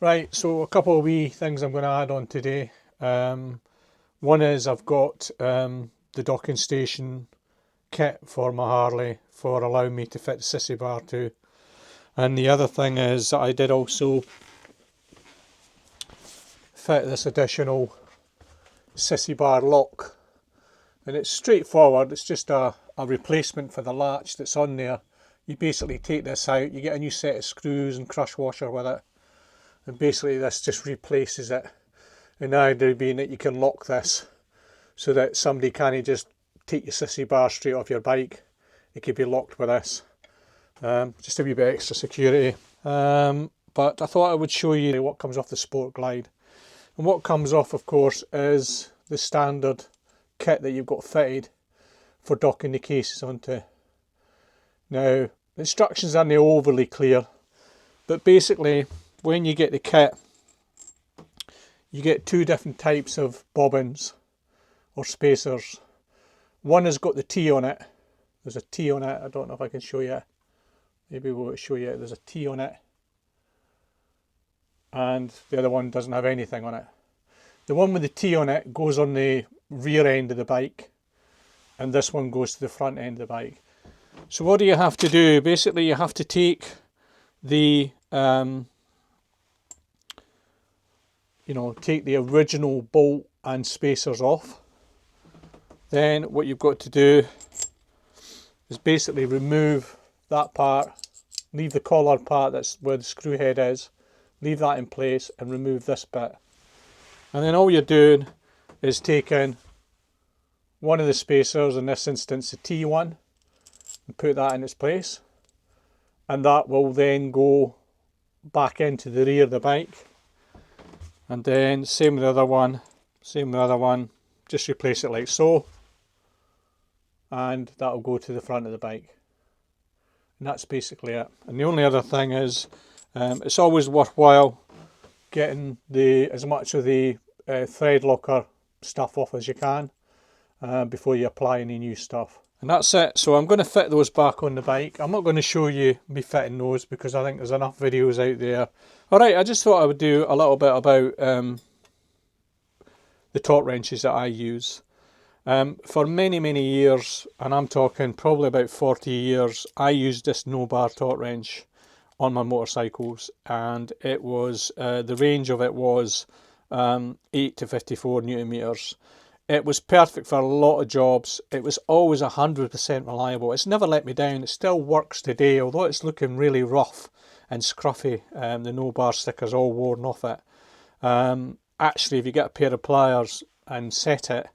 Right, so a couple of wee things I'm going to add on today. One is I've got the docking station kit for my Harley for allowing me to fit the Sissy bar to. And the other thing is that I did also fit this additional Sissy bar lock. And it's straightforward, it's just a replacement for the latch that's on there. You basically take this out, you get a new set of screws and crush washer with it. And basically this just replaces it. And the idea being that you can lock this so that somebody can't just take your Sissy bar straight off your bike. It could be locked with this. Just a wee bit extra security. But I thought I would show you what comes off the Sport Glide. And what comes off, of course, is the standard kit that you've got fitted for docking the cases onto. Now, the instructions aren't overly clear, but basically when you get the kit, you get two different types of bobbins or spacers. One has got the T on it. There's a T on it. I don't know if I can show you. Maybe we'll show you. There's a T on it. And the other one doesn't have anything on it. The one with the T on it goes on the rear end of the bike, and this one goes to the front end of the bike. So what do you have to do? Basically you have to take the take the original bolt and spacers off. Then what you've got to do is basically remove that part, leave the collar part that's where the screw head is, leave that in place and remove this bit. And then all you're doing is taking one of the spacers, in this instance the T1, and put that in its place. And that will then go back into the rear of the bike. And then same with the other one, just replace it like so. And that'll go to the front of the bike. And that's basically it. And the only other thing is, it's always worthwhile getting as much of the thread locker stuff off as you can before you apply any new stuff. And that's it. So I'm going to fit those back on the bike. I'm not going to show you me fitting those because I think there's enough videos out there. Alright, I just thought I would do a little bit about the torque wrenches that I use. For many years, and I'm talking probably about 40 years, I used this no bar torque wrench on my motorcycles, and it was the range of it was 8 to 54 newton meters. It was perfect for a lot of jobs. It was always 100% reliable. It's never let me down. It still works today, although it's looking really rough and scruffy. The no bar sticker's all worn off it. Actually, if you get a pair of pliers and set it,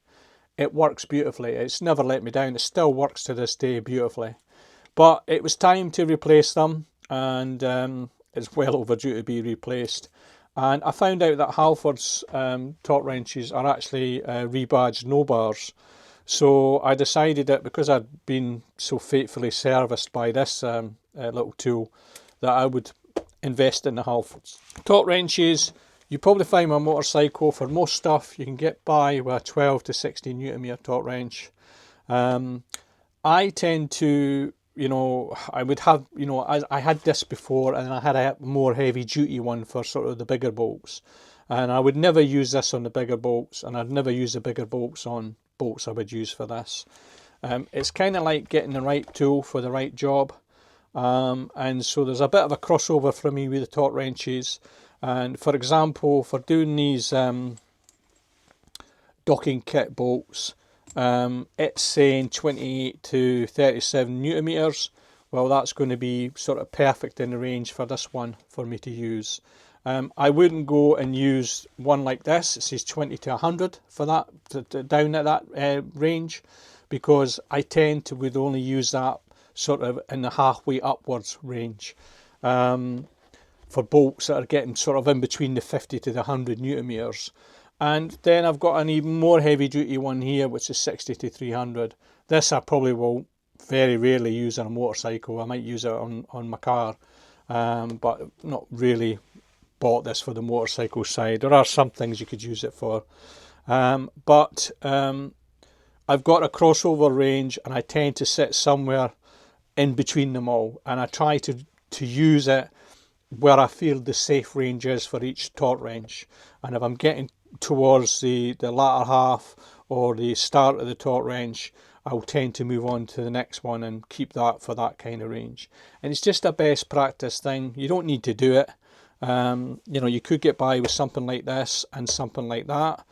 it works beautifully. It's never let me down. It still works to this day beautifully. But it was time to replace them, and it's well overdue to be replaced. And I found out that Halford's torque wrenches are actually rebadged no bars. So I decided that because I'd been so faithfully serviced by this little tool, that I would invest in the Halford's. Torque wrenches, you probably find my motorcycle, for most stuff you can get by with a 12 to 16 newton meter torque wrench. I tend to, I would have, I had this before, and I had a more heavy duty one for sort of the bigger bolts. And I would never use this on the bigger bolts, and I'd never use the bigger bolts on bolts I would use for this. It's kind of like getting the right tool for the right job. And so there's a bit of a crossover for me with the torque wrenches. And for example, for doing these docking kit bolts, it's saying 28 to 37 newton meters. Well, that's going to be sort of perfect in the range for this one for me to use. I wouldn't go and use one like this. It says 20 to 100 for that, down at that range, because I tend to would only use that sort of in the halfway upwards range. For bolts that are getting sort of in between the 50 to the 100 newton meters. And then I've got an even more heavy duty one here, which is 60 to 300. This I probably will very rarely use on a motorcycle. I might use it on my car, but not really bought this for the motorcycle side. There are some things you could use it for, but I've got a crossover range, and I tend to sit somewhere in between them all, and I try to use it where I feel the safe range is for each torque wrench. And if I'm getting towards the latter half or the start of the torque wrench, I'll tend to move on to the next one and keep that for that kind of range. And it's just a best practice thing. You don't need to do it. You know, you could get by with something like this and something like that.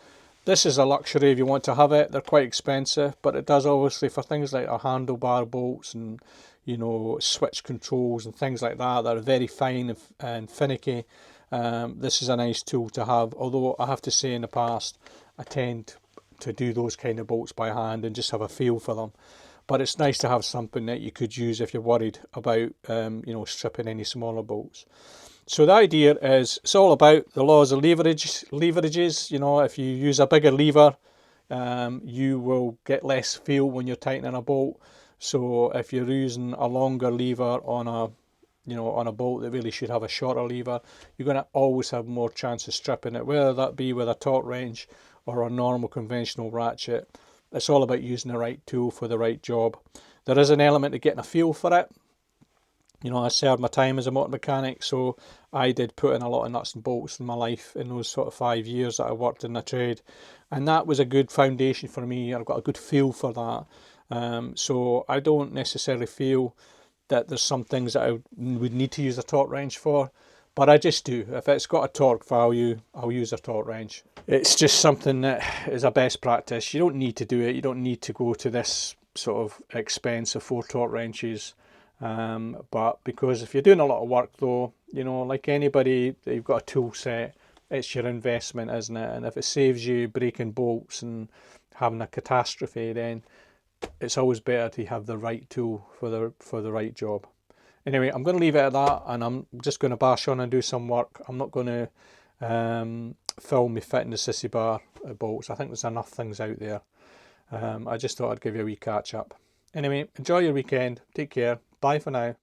This is a luxury if you want to have it. They're quite expensive, but it does obviously for things like our handlebar bolts and, you know, switch controls and things like that that are very fine and finicky. This is a nice tool to have, although I have to say in the past I tend to do those kind of bolts by hand and just have a feel for them. But it's nice to have something that you could use if you're worried about you know, stripping any smaller bolts. So the idea is, it's all about the laws of leverages. You know, if you use a bigger lever, you will get less feel when you're tightening a bolt. So if you're using a longer lever on a, you know, on a bolt that really should have a shorter lever, you're going to always have more chance of stripping it, whether that be with a torque wrench or a normal conventional ratchet. It's all about using the right tool for the right job. There is an element of getting a feel for it. You know, I served my time as a motor mechanic, so I did put in a lot of nuts and bolts in my life in those sort of 5 years that I worked in the trade. And that was a good foundation for me. I've got a good feel for that. So I don't necessarily feel that there's some things that I would need to use a torque wrench for, but I just do. If it's got a torque value, I'll use a torque wrench. It's just something that is a best practice. You don't need to do it. You don't need to go to this sort of expense of 4 torque wrenches. But because if you're doing a lot of work though, you know, like anybody, you've got a tool set, it's your investment, isn't it? And if it saves you breaking bolts and having a catastrophe, then it's always better to have the right tool for the right job. Anyway, I'm going to leave it at that, and I'm just going to bash on and do some work. I'm not going to film me fitting the Sissy bar bolts. I think there's enough things out there. I just thought I'd give you a wee catch up. Anyway, enjoy your weekend. Take care. Bye for now.